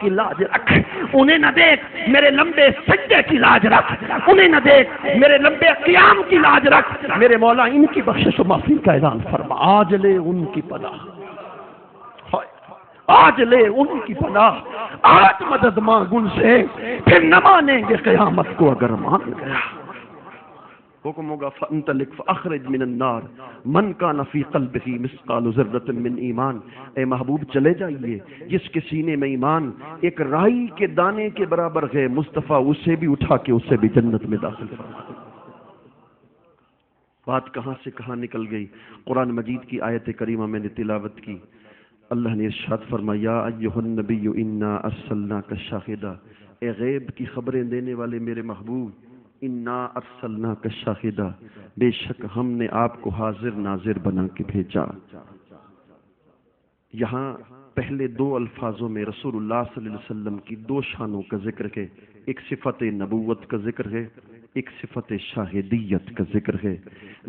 کی لاج رکھ، انہیں نہ دیکھ میرے لمبے سجدے کی لاج رکھ، انہیں نہ دیکھ میرے لمبے قیام کی لاج رکھ، میرے مولا ان کی بخشش و معافی کا اعلان فرما، آج لے ان کی پناہ، آج لے ان کی پناہ، آج مدد مانگ ان سے، پھر نہ مانیں گے قیامت کو اگر مان گیا۔ حکم ہوگا فَانْطَلِقْ فَأَخْرِجْ مِنَ النَّارِ مَنْ كَانَ فِي قَلْبِهِ مِثْقَالُ ذَرَّةٍ مِّنْ ایمان، اے محبوب چلے جائیے، جس کے سینے میں ایمان ایک رائی کے دانے کے برابر ہے، مصطفیٰ اسے بھی اٹھا کے اسے بھی جنت میں داخل فرما۔ بات کہاں سے کہاں نکل گئی، قرآن مجید کی آیت کریمہ میں نے تلاوت کی، اللہ نے ارشاد فرمایا یا ایھا النبی انا ارسلناک شاہدا، اے غیب کی خبریں دینے والے میرے محبوب، انا ارسلناک شاہدا، بے شک ہم نے آپ کو حاضر ناظر بنا کے بھیجا۔ یہاں پہلے دو الفاظوں میں رسول اللہ صلی اللہ علیہ وسلم کی دو شانوں کا ذکر ہے، ایک صفت نبوت کا ذکر ہے، ایک صفت شاہدیت کا ذکر ہے۔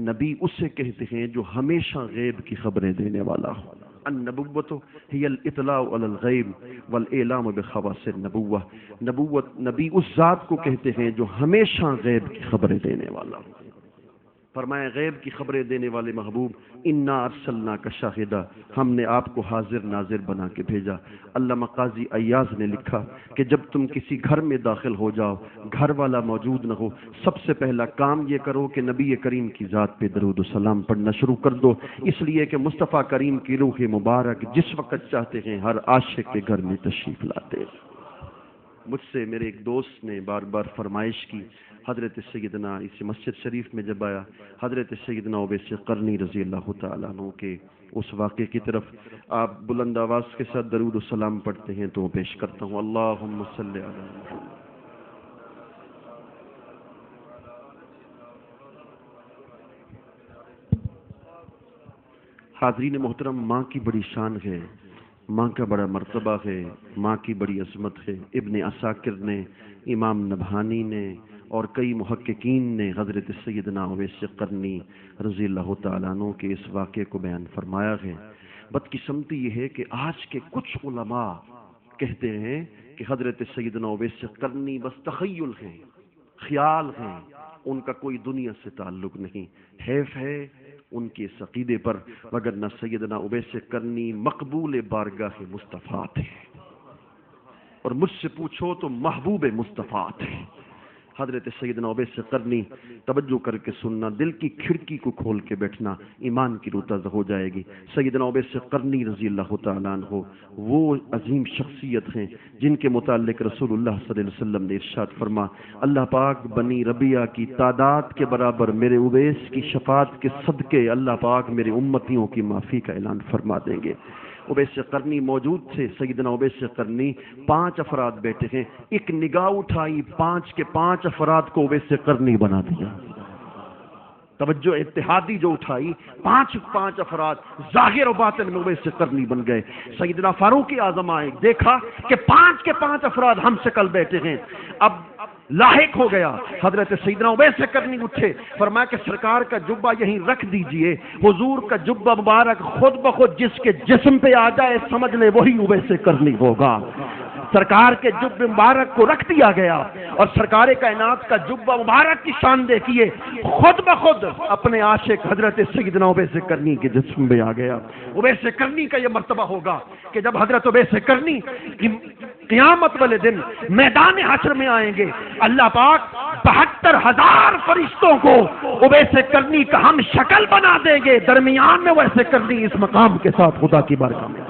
نبی اسے کہتے ہیں جو ہمیشہ غیب کی خبریں دینے والا ہو۔ النبوت ہی الاطلاع علی الغیب والاعلام بخواص النبوہ، نبوت نبی اس ذات کو کہتے ہیں جو ہمیشہ غیب کی خبریں دینے والا ہو۔ فرمایا غیب کی خبریں دینے والے محبوب، انا ارسلناک شاہدا، ہم نے آپ کو حاضر ناظر بنا کے بھیجا۔ علامہ قاضی ایاز نے لکھا کہ جب تم کسی گھر میں داخل ہو جاؤ، گھر والا موجود نہ ہو، سب سے پہلا کام یہ کرو کہ نبی کریم کی ذات پہ درود و سلام پڑھنا شروع کر دو، اس لیے کہ مصطفیٰ کریم کی روح مبارک جس وقت چاہتے ہیں ہر عاشق کے گھر میں تشریف لاتے ہیں۔ مجھ سے میرے ایک دوست نے بار بار فرمائش کی، حضرت سیدنا اس مسجد شریف میں جب آیا، حضرت سیدنا اویس قرنی رضی اللہ تعالیٰ عنہ کے اس واقعے کی طرف آپ بلند آواز کے ساتھ درود و سلام پڑھتے ہیں تو پیش کرتا ہوں، اللہم صلی علی محمد۔ حاضرین محترم، ماں کی بڑی شان ہے، ماں کا بڑا مرتبہ ہے، ماں کی بڑی عظمت ہے۔ ابن عساکر نے، امام نبہانی نے اور کئی محققین نے حضرت سیدنا اویس قرنی رضی اللہ تعالیٰ عنہ کے اس واقعے کو بیان فرمایا ہے۔ بدقسمتی یہ ہے کہ آج کے کچھ علماء کہتے ہیں کہ حضرت سیدنا اویس قرنی بس تخیل ہیں، خیال ہیں، ان کا کوئی دنیا سے تعلق نہیں۔ حیف ہے ان کے اس عقیدے پر، مگر نہ سیدنا اویس قرنی مقبول بارگاہ مصطفیٰ تھے، اور مجھ سے پوچھو تو محبوب مصطفیٰ تھے۔ حضرت سیدنا اویس قرنی، توجہ کر کے سننا، دل کی کھڑکی کو کھول کے بیٹھنا، ایمان کی روح تازہ ہو جائے گی۔ سیدنا اویس قرنی رضی اللہ تعالیٰ عنہ وہ عظیم شخصیت ہیں جن کے متعلق رسول اللہ صلی اللہ علیہ وسلم نے ارشاد فرما، اللہ پاک بنی ربیہ کی تعداد کے برابر میرے اویس کی شفاعت کے صدقے اللہ پاک میرے امتیوں کی معافی کا اعلان فرما دیں گے۔ اویس قرنی موجود تھے، سیدنا اویس قرنی 5 افراد بیٹے ہیں، ایک نگاہ اٹھائی 5 کے 5 افراد کو اویس قرنی بنا دیا۔ توجہ اتحادی جو اٹھائی، 5 افراد ظاہر و باطن میں اویس قرنی بن گئے۔ سیدنا فاروق اعظم آئے، دیکھا کہ 5 کے 5 افراد ہم شکل بیٹے ہیں، اب لاحق ہو گیا۔ حضرت سیدنا اویس قرنی اٹھے، فرمایا کہ سرکار کا جبہ یہیں رکھ دیجئے، حضور کا جبہ مبارک خود بخود جس کے جسم پہ آ جائے سمجھ لے وہی اویس قرنی ہوگا۔ سرکار کے جبہ مبارک کو رکھ دیا گیا، اور سرکار کائنات کا جبہ مبارک کی شان دیکھیے خود بخود اپنے عاشق حضرت سیدنا اویس قرنی کے جسم میں آ گیا۔ اویس قرنی کا یہ مرتبہ ہوگا کہ جب حضرت اویس قرنی قیامت والے دن میدان حشر میں آئیں گے، اللہ پاک 72,000 فرشتوں کو اویس قرنی کا ہم شکل بنا دیں گے، درمیان میں اویس قرنی اس مقام کے ساتھ خدا کی بارگاہ میں۔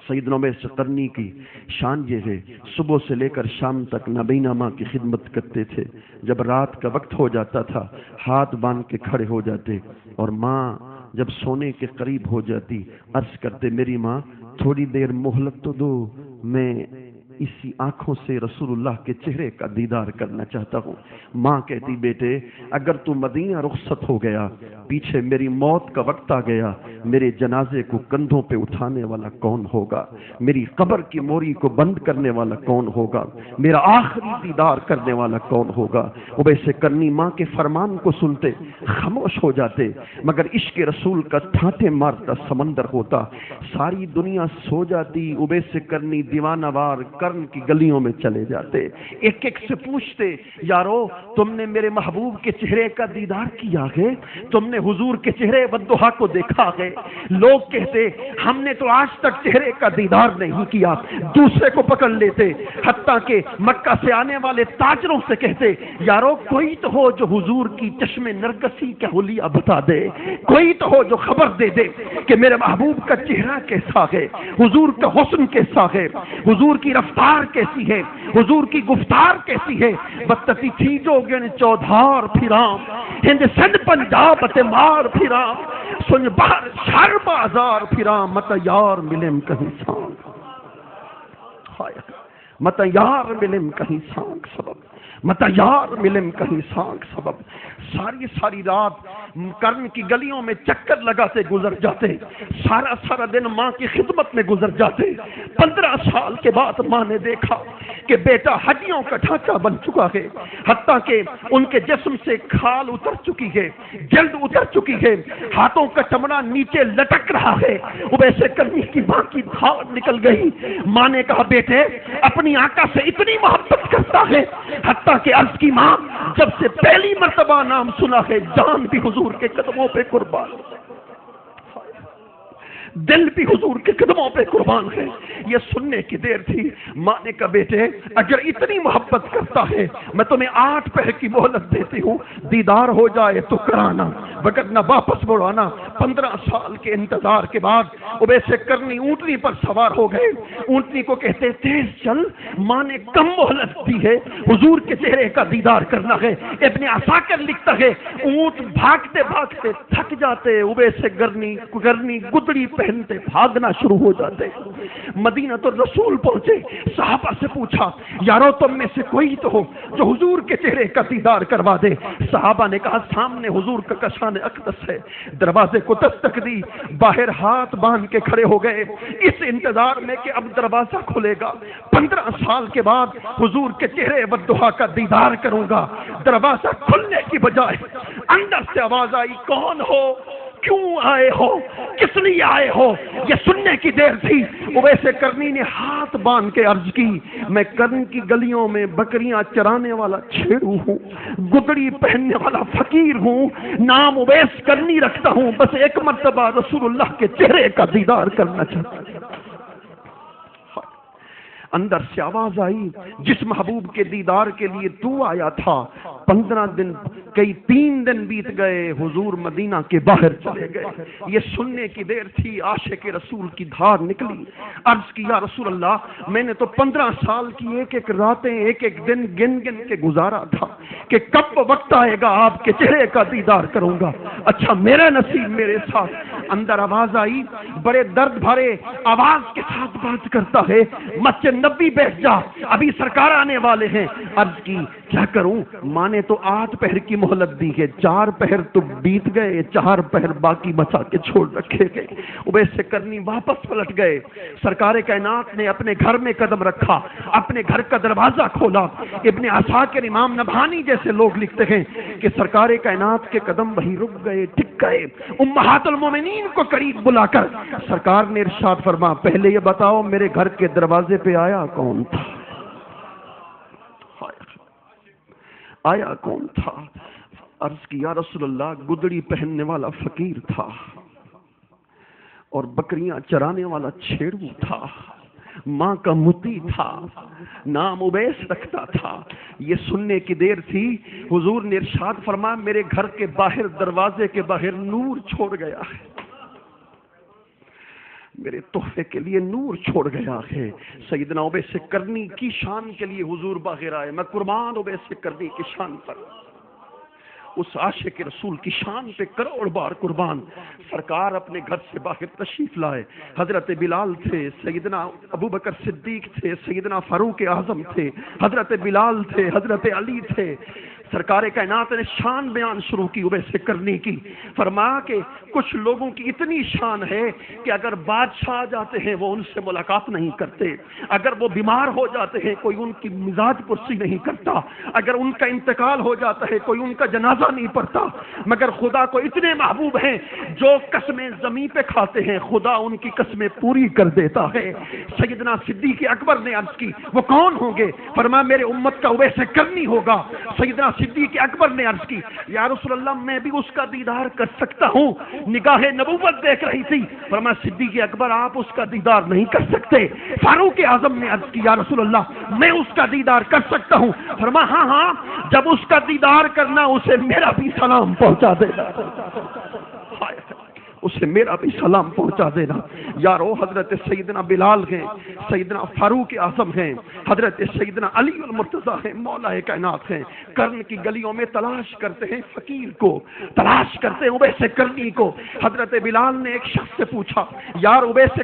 سیدنا اویس قرنی کی شان یہ ہے، صبح سے لے کر شام تک نابینا ماں کی خدمت کرتے تھے۔ جب رات کا وقت ہو جاتا تھا ہاتھ باندھ کے کھڑے ہو جاتے، اور ماں جب سونے کے قریب ہو جاتی عرض کرتے، میری ماں تھوڑی دیر مہلت تو دو، میں اسی آنکھوں سے رسول اللہ کے چہرے کا دیدار کرنا چاہتا ہوں۔ ماں کہتی بیٹے اگر تو مدینہ رخصت ہو گیا، پیچھے میری موت کا وقت آ گیا، میرے جنازے کو کندھوں پہ اٹھانے والا کون ہوگا؟ میری قبر کی موری کو بند کرنے والا کون ہوگا؟ میرا آخری دیدار کرنے والا کون ہوگا؟ اویس کرنی ماں کے فرمان کو سنتے خاموش ہو جاتے، مگر عشق رسول کا ٹھاٹھے مارتا سمندر ہوتا۔ ساری دنیا سو جاتی، اویس کرنی دیوانہ وار کرن کی گلیوں میں چلے جاتے، ایک ایک سے پوچھتے یارو تم نے میرے محبوب کے چہرے کا دیدار کیا ہے؟ تم نے حضور کے چہرے والضحیٰ کو دیکھا ہے؟ لوگ کہتے ہم نے تو آج تک چہرے کا دیدار نہیں کیا، دوسرے کو پکڑ لیتے، حتیٰ کہ مکہ سے آنے والے تاجروں سے کہتے یارو کوئی تو ہو جو حضور کی چشم نرگسی کا حلیہ بتا دے، کوئی تو ہو جو خبر دے دے کہ میرے محبوب کا چہرہ کیسا ہے، حضور کا حسن کیسا ہے، حضور کی رفتار کیسی ہے، حضور کی گفتار کیسی ہے۔ بتتی تھی جو گن چودھار پھرام، ہند سندھ پنجاب تے مار پھرام، سن باہر شہر بازار پھرام، مت یار ملم کہیں سانگ، مت یار ملم کہیں سانگ سبب، مت یار ملم کہیں سانگ سبب۔ ساری رات کرن کی گلیوں میں چکر لگاتے گزر جاتے، سارا دن ماں کی خدمت میں گزر جاتے۔ 15 سال کے بعد ماں نے دیکھا کہ بیٹا ہڈیوں کا ڈھانچہ بن چکا ہے، حتیٰ کہ ان کے جسم سے کھال اتر چکی ہے، جلد اتر چکی ہے، ہاتھوں کا چمڑا نیچے لٹک رہا ہے۔ اویس کرنی کی ماں کی دھاڑ نکل گئی۔ ماں نے کہا بیٹے اپنی آقا سے اتنی محبت کرتا ہے، حتیٰ کہ عرض کی ماں جب سے پہلی مرتبہ نام سنا ہے جان بھی حضور کے قدموں پہ قربان، دل بھی حضور کے قدموں پہ قربان ہے۔ یہ سننے کی دیر تھی۔ ماں نے کہا بیٹے اگر اتنی محبت کرتا ہے میں تمہیں 8 پہر کی مہلت دیتی ہوں، دیدار ہو جائے تو کرانا وگرنہ واپس بڑھانا۔ 15 سال کے انتظار کے بعد اویس کرنی اونٹنی پر سوار ہو گئے۔ اونٹنی کو کہتے تیز چل، ماں نے کم مہلت دی ہے، حضور کے چہرے کا دیدار کرنا ہے۔ ابن عساکر لکھتا ہے اونٹ بھاگتے بھاگتے تھک جاتے، اویس کرنی گدڑی پہنتے بھاگنا شروع ہو جاتے۔ مدینہ تو رسول پہنچے، صحابہ سے پوچھا یارو تم میں سے کوئی تو ہو جو حضور کے چہرے کا دیدار کروا دے۔ صحابہ نے کہا سامنے حضور کا کشان اقدس ہے۔ دروازے کو دستک دی، باہر ہاتھ باندھ کے کھڑے ہو گئے اس انتظار میں کہ اب دروازہ کھلے گا، 15 سال کے بعد حضور کے چہرے والضحیٰ کا دیدار کروں گا۔ دروازہ کھلنے کی بجائے اندر سے آواز آئی کون ہو، کیوں آئے ہو، کس لیے آئے ہو؟ یہ سننے کی دیر تھی۔ اویس کرنی نے ہاتھ باندھ کے عرض کی میں کرن کی گلیوں میں بکریاں چرانے والا چھیڑو ہوں، گدڑی پہننے والا فقیر ہوں، نام اویس کرنی رکھتا ہوں، بس ایک مرتبہ رسول اللہ کے چہرے کا دیدار کرنا چاہتا ہوں۔ اندر سے آواز آئی جس محبوب کے دیدار کے لیے تو آیا تھا 15 دن 3 دن بیت گئے، حضور مدینہ کے باہر چلے گئے۔ یہ سننے کی دیر تھی، عاشق رسول کی دھار نکلی۔ عرض کی یا رسول اللہ میں نے تو 15 سال کی ایک راتیں ایک دن گن کے گزارا تھا کہ کب وقت آئے گا آپ کے چہرے کا دیدار کروں گا، اچھا میرا نصیب میرے ساتھ۔ اندر آواز آئی، بڑے درد بھرے آواز کے ساتھ بات کرتا ہے مسجد نبی بیٹھ جا، ابھی سرکار آنے والے ہیں۔ عرض کی کیا کروں؟ ماں نے تو 8 پہر کی مہلت دی ہے، 4 پہر تو بیت گئے، 4 پہر باقی بچا کے چھوڑ رکھے گئے۔ اویس کرنی واپس پلٹ گئے۔ سرکار کائنات نے اپنے گھر میں قدم رکھا، اپنے گھر کا دروازہ کھولا۔ ابن عساکر امام نبہانی جیسے لوگ لکھتے ہیں کہ سرکار کائنات کے قدم وہیں رک گئے، ٹک گئے۔ امہات المومنین کو قریب بلا کر سرکار نے ارشاد فرما پہلے یہ بتاؤ میرے گھر کے دروازے پہ آیا کون تھا؟ آیا کون تھا؟ عرض کی یا رسول اللہ گدڑی پہننے والا فقیر تھا اور بکریاں چرانے والا چھیڑو تھا، ماں کا متی تھا، نام اویس رکھتا تھا۔ یہ سننے کی دیر تھی، حضور نے ارشاد فرمایا میرے گھر کے باہر دروازے کے باہر نور چھوڑ گیا ہے، میرے تحفے کے لیے نور چھوڑ گیا ہے۔ سیدنا اویس کرنی کی شان کے لیے حضور باہر آئے، میں قربان اویس کرنی کی شان پر۔ اس عاشق رسول کی شان پہ کروڑ بار قربان. سرکار اپنے گھر سے باہر تشریف لائے. حضرت بلال تھے, سیدنا ابوبکر صدیق تھے, سیدنا فاروق اعظم تھے, حضرت بلال تھے, حضرت علی تھے. سرکار کائنات نے شان بیان شروع کی اویس کرنی کی. فرمایا کہ کچھ لوگوں کی اتنی شان ہے کہ اگر بادشاہ آ جاتے ہیں وہ ان سے ملاقات نہیں کرتے, اگر وہ بیمار ہو جاتے ہیں کوئی ان کی مزاج پرسی نہیں کرتا, اگر ان کا انتقال ہو جاتا ہے کوئی ان کا جنازہ نہیں پڑتا, مگر خدا کو اتنے محبوب ہیں جو قسمیں زمین پہ کھاتے ہیں خدا ان کی قسمیں پوری کر دیتا ہے. سیدنا صدیق اکبر نے عرض کی وہ کون ہوں گے؟ فرمایا میرے امت کا اویس کرنی ہوگا. سیدنا صدیق اکبر نے عرض کی یا رسول اللہ میں بھی اس کا دیدار کر سکتا ہوں. نگاہ نبوت دیکھ رہی تھی. فرمایا صدیق اکبر آپ اس کا دیدار نہیں کر سکتے. فاروق اعظم نے عرض کی یا رسول اللہ میں اس کا دیدار کر سکتا ہوں. فرمایا ہاں ہاں جب اس کا دیدار کرنا اسے میرا بھی سلام پہنچا دینا, اسے میرا بھی سلام پہنچا دینا. یارو حضرت سیدنا بلال ہیں, سیدنا فاروق اعظم ہیں, حضرت سیدنا علی المرتضیٰ ہیں, مولا کائنات ہیں. کرن کی گلیوں میں تلاش کرتے ہیں فقیر کو, تلاش کرتے ہیں اویس کرنی کو. حضرت بلال نے ایک شخص سے پوچھا یار اویس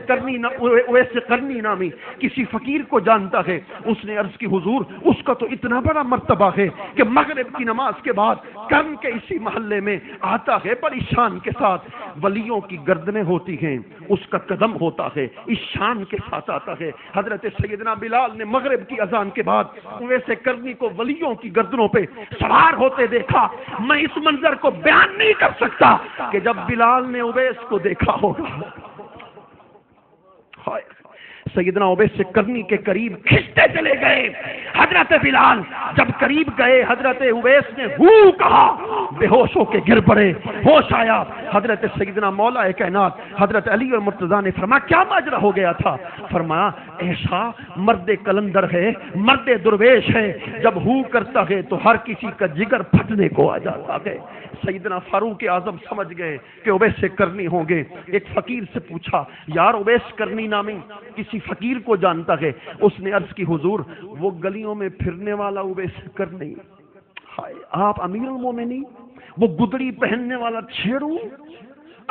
کرنی نامی کسی فقیر کو جانتا ہے؟ اس نے عرض کی حضور اس کا تو اتنا بڑا مرتبہ ہے کہ مغرب کی نماز کے بعد کرن کے اسی محلے میں آتا ہے, بڑی شان کے ساتھ. ولیوں کی گردنیں ہوتی ہیں, اس کا قدم ہوتا ہے, اس شان کے ساتھ آتا ہے. حضرت سیدنا بلال نے مغرب کی اذان کے بعد اویس کرنی کو ولیوں کی گردنوں پہ سوار ہوتے دیکھا. میں اس منظر کو بیان نہیں کر سکتا کہ جب بلال نے اویس کو دیکھا ہوگا. سیدنا اویس کرنی کے قریب کھنچتے چلے گئے. حضرت بلال جب قریب گئے حضرت اویس نے ہو کہا, بے ہوش ہو کے گر پڑے. ہوش آیا. حضرت سیدنا مولا کائنات حضرت علی اور مرتضیٰ نے فرمایا کیا ماجرا ہو گیا تھا؟ فرمایا ایسا مرد کلندر ہے, مرد درویش ہے, جب ہو کرتا ہے تو ہر کسی کا جگر پھٹنے کو آ جاتا ہے. سیدنا فاروق اعظم سمجھ گئے کہ اویس کرنی ہوں گے. ایک فقیر سے پوچھا یار اویس کرنی نامی کسی فقیر کو جانتا ہے؟ اس نے عرض کی حضور وہ گلیوں میں پھرنے والا اویس کرنی. آپ امیر المومنین, وہ گدڑی پہننے والا چھیڑو,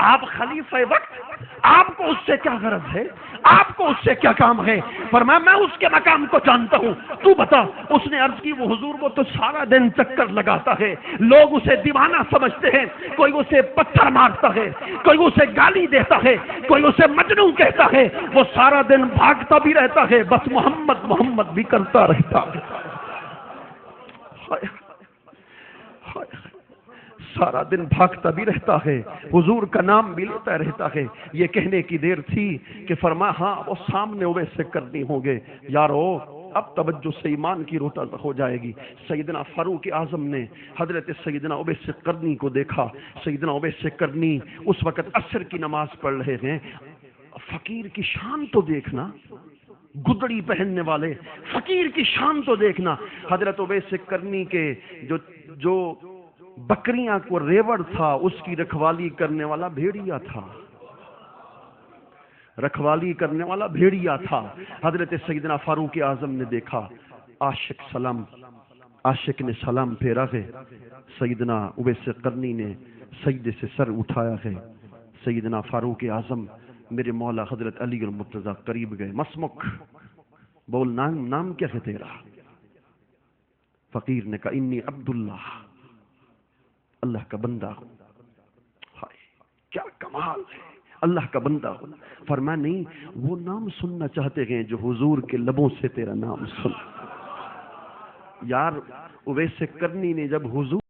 آپ خلیفہ وقت, آپ کو اس سے کیا غرض ہے؟ آپ کو اس سے کیا کام ہے؟ فرمایا میں اس کے مقام کو جانتا ہوں, تو بتا. اس نے عرض کی وہ حضور وہ تو سارا دن چکر لگاتا ہے, لوگ اسے دیوانہ سمجھتے ہیں, کوئی اسے پتھر مارتا ہے, کوئی اسے گالی دیتا ہے, کوئی اسے مجنون کہتا ہے, وہ سارا دن بھاگتا بھی رہتا ہے, بس محمد محمد بھی کرتا رہتا ہے. سارا دن بھاگتا بھی رہتا ہے, حضور کا نام بھی لیتا رہتا ہے. یہ کہنے کی دیر تھی کہ فرمایا ہاں وہ سامنے اویس کرنی ہوں گے. یارو اب توجہ سے ایمان کی روٹا ہو جائے گی. سیدنا فاروق اعظم نے حضرت سیدنا اویس کرنی کو دیکھا. سیدنا اویس کرنی اس وقت عصر کی نماز پڑھ رہے ہیں. فقیر کی شان تو دیکھنا, گدڑی پہننے والے فقیر کی شان تو دیکھنا. حضرت اویس کرنی کے جو بکریاں کو ریوڑ تھا اس کی رکھوالی کرنے والا بھیڑیا تھا, رکھوالی کرنے والا بھیڑیا تھا. حضرت سیدنا فاروق اعظم نے دیکھا, عاشق نے سلام پھیرا ہے. سیدنا اویس کرنی نے سجدے سے سر اٹھایا ہے. سیدنا فاروق اعظم میرے مولا حضرت علی اور مرتضیٰ قریب گئے. مسمک بول, نام کیا ہے تیرا؟ فقیر نے کہا انی عبداللہ, اللہ کا بندہ ہوں. ہائے کیا کمال ہے, اللہ کا بندہ ہوں. فرمایا نہیں, وہ نام سننا چاہتے ہیں جو حضور کے لبوں سے تیرا نام سن. یار اویس کرنی نے جب حضور